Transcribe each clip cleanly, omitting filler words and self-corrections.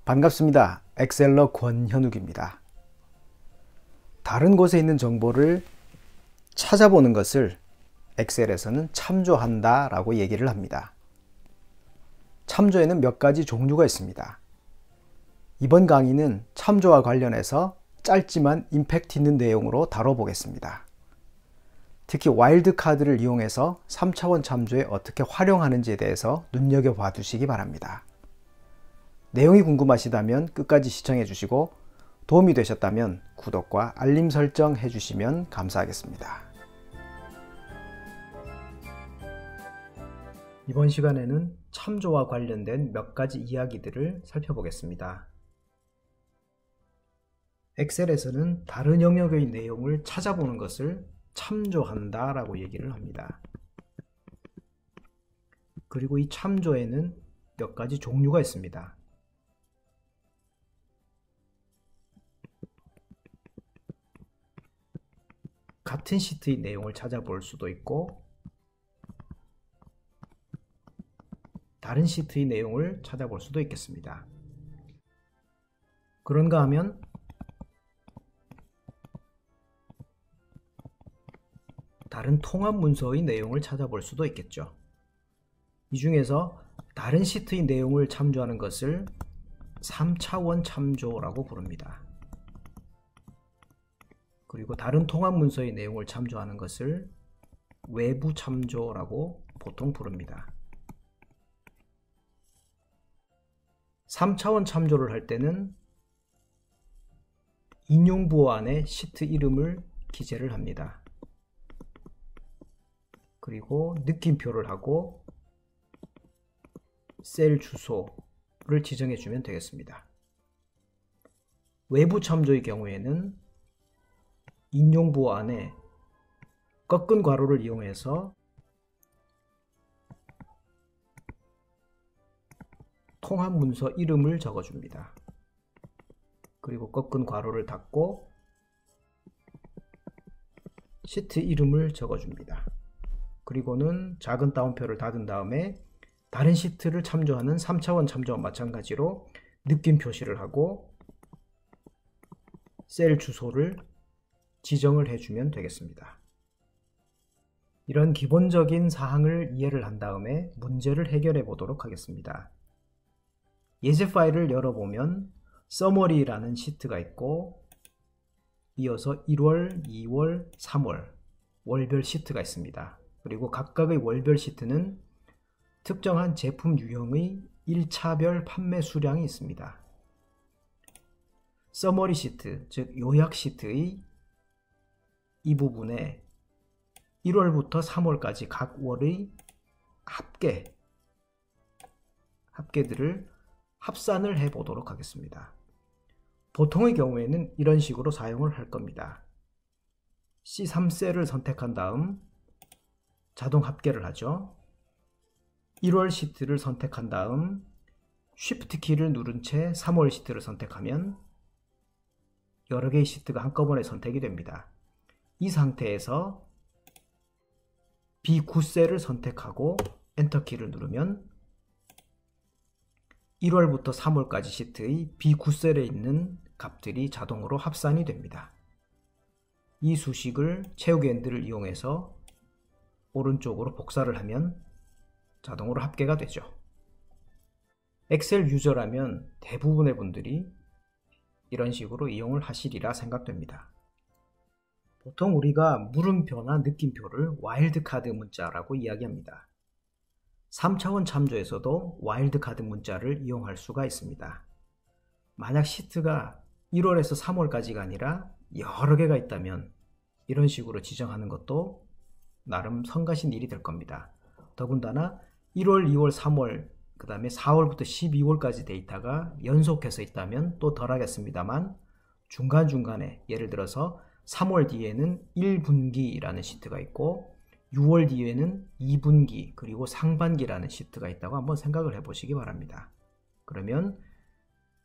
반갑습니다. 엑셀러 권현욱입니다. 다른 곳에 있는 정보를 찾아보는 것을 엑셀에서는 참조한다 라고 얘기를 합니다. 참조에는 몇 가지 종류가 있습니다. 이번 강의는 참조와 관련해서 짧지만 임팩트 있는 내용으로 다뤄보겠습니다. 특히 와일드카드를 이용해서 3차원 참조에 어떻게 활용하는지에 대해서 눈여겨봐 두시기 바랍니다. 내용이 궁금하시다면 끝까지 시청해 주시고 도움이 되셨다면 구독과 알림 설정 해주시면 감사하겠습니다. 이번 시간에는 참조와 관련된 몇 가지 이야기들을 살펴보겠습니다. 엑셀에서는 다른 영역의 내용을 찾아보는 것을 참조한다 라고 얘기를 합니다. 그리고 이 참조에는 몇 가지 종류가 있습니다. 같은 시트의 내용을 찾아볼 수도 있고 다른 시트의 내용을 찾아볼 수도 있겠습니다. 그런가 하면 다른 통합 문서의 내용을 찾아볼 수도 있겠죠. 이 중에서 다른 시트의 내용을 참조하는 것을 3차원 참조라고 부릅니다. 그리고 다른 통합 문서의 내용을 참조하는 것을 외부 참조라고 보통 부릅니다. 3차원 참조를 할 때는 인용부호 안에 시트 이름을 기재를 합니다. 그리고 느낌표를 하고 셀 주소를 지정해 주면 되겠습니다. 외부 참조의 경우에는 인용부호 안에 꺾은 괄호를 이용해서 통합 문서 이름을 적어줍니다. 그리고 꺾은 괄호를 닫고 시트 이름을 적어줍니다. 그리고는 작은 따옴표를 닫은 다음에 다른 시트를 참조하는 3차원 참조와 마찬가지로 느낌 표시를 하고 셀 주소를 지정을 해주면 되겠습니다. 이런 기본적인 사항을 이해를 한 다음에 문제를 해결해 보도록 하겠습니다. 예제 파일을 열어보면 서머리라는 시트가 있고 이어서 1월, 2월, 3월 월별 시트가 있습니다. 그리고 각각의 월별 시트는 특정한 제품 유형의 1차별 판매 수량이 있습니다. 서머리 시트, 즉 요약 시트의 이 부분에 1월부터 3월까지 각 월의 합계들을 합산을 해 보도록 하겠습니다. 보통의 경우에는 이런 식으로 사용을 할 겁니다. C3셀을 선택한 다음 자동 합계를 하죠. 1월 시트를 선택한 다음 Shift 키를 누른 채 3월 시트를 선택하면 여러 개의 시트가 한꺼번에 선택이 됩니다. 이 상태에서 B9셀을 선택하고 엔터키를 누르면 1월부터 3월까지 시트의 B9셀에 있는 값들이 자동으로 합산이 됩니다. 이 수식을 채우기 핸들을 이용해서 오른쪽으로 복사를 하면 자동으로 합계가 되죠. 엑셀 유저라면 대부분의 분들이 이런 식으로 이용을 하시리라 생각됩니다. 보통 우리가 물음표나 느낌표를 와일드카드 문자라고 이야기합니다. 3차원 참조에서도 와일드카드 문자를 이용할 수가 있습니다. 만약 시트가 1월에서 3월까지가 아니라 여러 개가 있다면 이런 식으로 지정하는 것도 나름 성가신 일이 될 겁니다. 더군다나 1월, 2월, 3월, 그 다음에 4월부터 12월까지 데이터가 연속해서 있다면 또 덜 하겠습니다만 중간중간에 예를 들어서 3월 뒤에는 1분기라는 시트가 있고 6월 뒤에는 2분기 그리고 상반기라는 시트가 있다고 한번 생각을 해 보시기 바랍니다. 그러면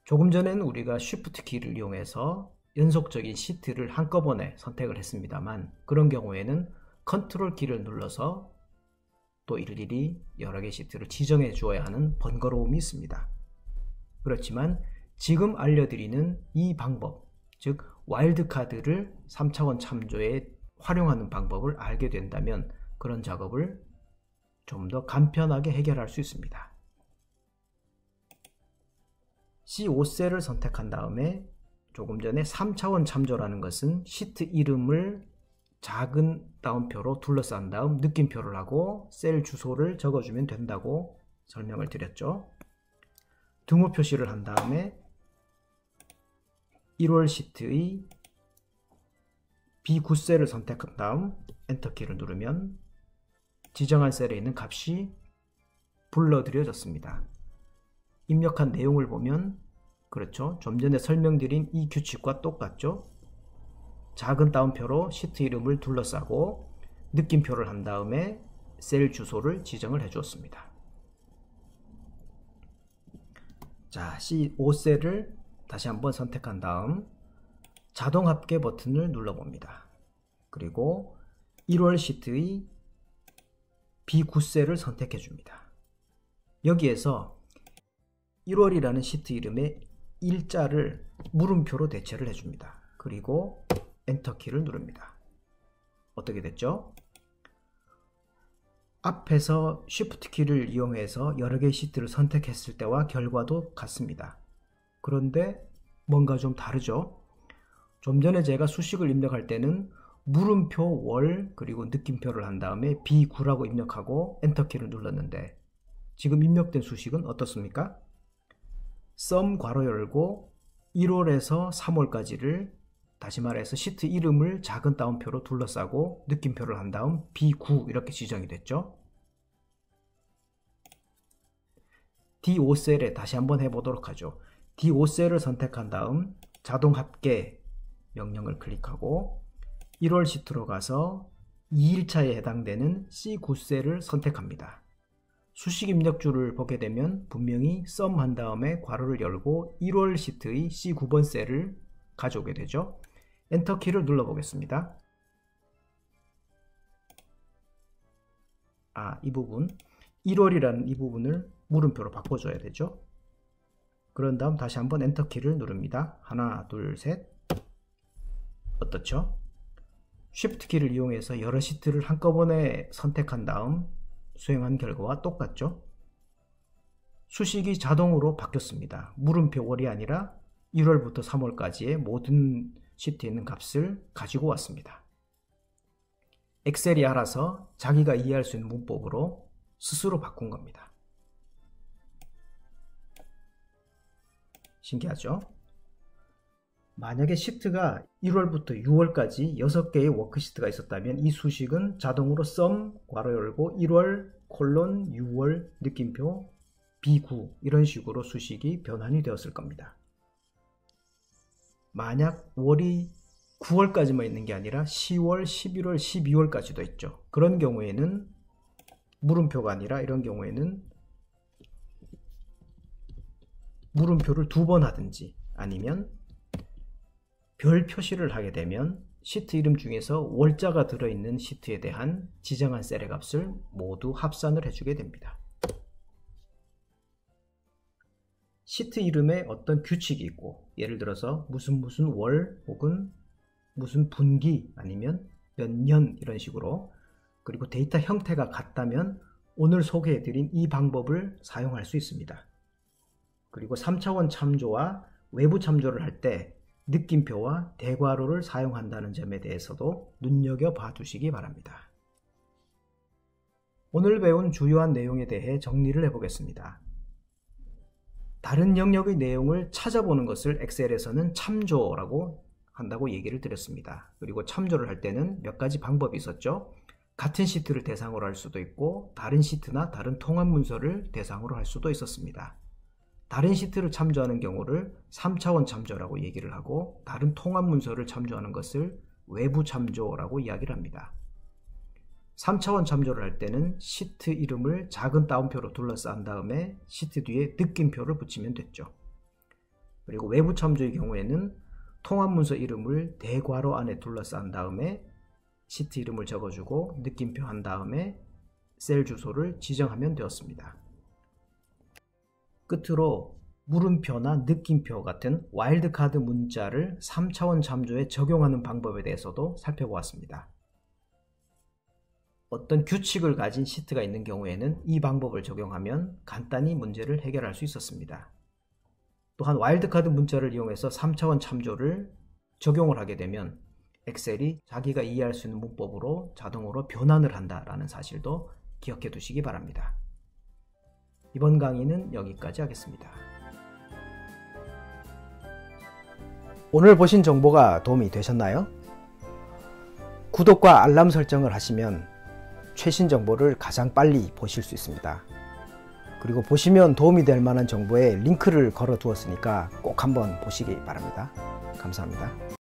조금 전에는 우리가 Shift 키를 이용해서 연속적인 시트를 한꺼번에 선택을 했습니다만 그런 경우에는 컨트롤 키를 눌러서 또 일일이 여러 개의 시트를 지정해 주어야 하는 번거로움이 있습니다. 그렇지만 지금 알려드리는 이 방법, 즉 와일드카드를 3차원 참조에 활용하는 방법을 알게 된다면 그런 작업을 좀 더 간편하게 해결할 수 있습니다. C5셀을 선택한 다음에 조금 전에 3차원 참조라는 것은 시트 이름을 작은 따옴표로 둘러싼 다음 느낌표를 하고 셀 주소를 적어주면 된다고 설명을 드렸죠. 등호 표시를 한 다음에 1월 시트의 B9셀을 선택한 다음 엔터키를 누르면 지정한 셀에 있는 값이 불러들여졌습니다. 입력한 내용을 보면 그렇죠. 좀 전에 설명드린 이 규칙과 똑같죠. 작은 따옴표로 시트 이름을 둘러싸고 느낌표를 한 다음에 셀 주소를 지정을 해 주었습니다. 자, C5셀을 다시 한번 선택한 다음 자동 합계 버튼을 눌러봅니다. 그리고 1월 시트의 B9셀을 선택해 줍니다. 여기에서 1월이라는 시트 이름의 일자를 물음표로 대체를 해줍니다. 그리고 엔터키를 누릅니다. 어떻게 됐죠? 앞에서 Shift 키를 이용해서 여러 개의 시트를 선택했을 때와 결과도 같습니다. 그런데 뭔가 좀 다르죠? 좀 전에 제가 수식을 입력할 때는 물음표 월 그리고 느낌표를 한 다음에 B9라고 입력하고 엔터키를 눌렀는데 지금 입력된 수식은 어떻습니까? sum 괄호 열고 1월에서 3월까지를 다시 말해서 시트 이름을 작은 따옴표로 둘러싸고 느낌표를 한 다음 B9 이렇게 지정이 됐죠. D5셀에 다시 한번 해보도록 하죠. D5셀을 선택한 다음 자동 합계 명령을 클릭하고 1월 시트로 가서 2일차에 해당되는 C9셀을 선택합니다. 수식 입력줄을 보게 되면 분명히 sum 한 다음에 괄호를 열고 1월 시트의 C9번 셀을 가져오게 되죠. 엔터키를 눌러보겠습니다. 이 부분 1월이라는 이 부분을 물음표로 바꿔줘야 되죠. 그런 다음 다시 한번 엔터키를 누릅니다. 하나, 둘, 셋. 어떻죠? Shift 키를 이용해서 여러 시트를 한꺼번에 선택한 다음 수행한 결과와 똑같죠? 수식이 자동으로 바뀌었습니다. 물음표 월이 아니라 1월부터 3월까지의 모든 시트에 있는 값을 가지고 왔습니다. 엑셀이 알아서 자기가 이해할 수 있는 문법으로 스스로 바꾼 겁니다. 신기하죠? 만약에 시트가 1월부터 6월까지 6개의 워크시트가 있었다면 이 수식은 자동으로 sum 괄호 열고 1월 콜론 6월 느낌표 B9 이런 식으로 수식이 변환이 되었을 겁니다. 만약 월이 9월까지만 있는 게 아니라 10월, 11월, 12월까지도 있죠. 그런 경우에는 물음표가 아니라 이런 경우에는 물음표를 2번 하든지 아니면 별 표시를 하게 되면 시트 이름 중에서 월자가 들어있는 시트에 대한 지정한 셀의 값을 모두 합산을 해주게 됩니다. 시트 이름에 어떤 규칙이 있고 예를 들어서 무슨 월 혹은 무슨 분기 아니면 몇 년 이런 식으로 그리고 데이터 형태가 같다면 오늘 소개해드린 이 방법을 사용할 수 있습니다. 그리고 3차원 참조와 외부 참조를 할 때 느낌표와 대괄호를 사용한다는 점에 대해서도 눈여겨봐 두시기 바랍니다. 오늘 배운 주요한 내용에 대해 정리를 해보겠습니다. 다른 영역의 내용을 찾아보는 것을 엑셀에서는 참조라고 한다고 얘기를 드렸습니다. 그리고 참조를 할 때는 몇 가지 방법이 있었죠. 같은 시트를 대상으로 할 수도 있고 다른 시트나 다른 통합 문서를 대상으로 할 수도 있었습니다. 다른 시트를 참조하는 경우를 3차원 참조라고 얘기를 하고 다른 통합 문서를 참조하는 것을 외부 참조라고 이야기를 합니다. 3차원 참조를 할 때는 시트 이름을 작은 따옴표로 둘러싼 다음에 시트 뒤에 느낌표를 붙이면 됐죠. 그리고 외부 참조의 경우에는 통합 문서 이름을 대괄호 안에 둘러싼 다음에 시트 이름을 적어주고 느낌표 한 다음에 셀 주소를 지정하면 되었습니다. 끝으로 물음표나 느낌표 같은 와일드카드 문자를 3차원 참조에 적용하는 방법에 대해서도 살펴보았습니다. 어떤 규칙을 가진 시트가 있는 경우에는 이 방법을 적용하면 간단히 문제를 해결할 수 있었습니다. 또한 와일드카드 문자를 이용해서 3차원 참조를 적용을 하게 되면 엑셀이 자기가 이해할 수 있는 문법으로 자동으로 변환을 한다는 사실도 기억해 두시기 바랍니다. 이번 강의는 여기까지 하겠습니다. 오늘 보신 정보가 도움이 되셨나요? 구독과 알람 설정을 하시면 최신 정보를 가장 빨리 보실 수 있습니다. 그리고 보시면 도움이 될 만한 정보에 링크를 걸어 두었으니까 꼭 한번 보시기 바랍니다. 감사합니다.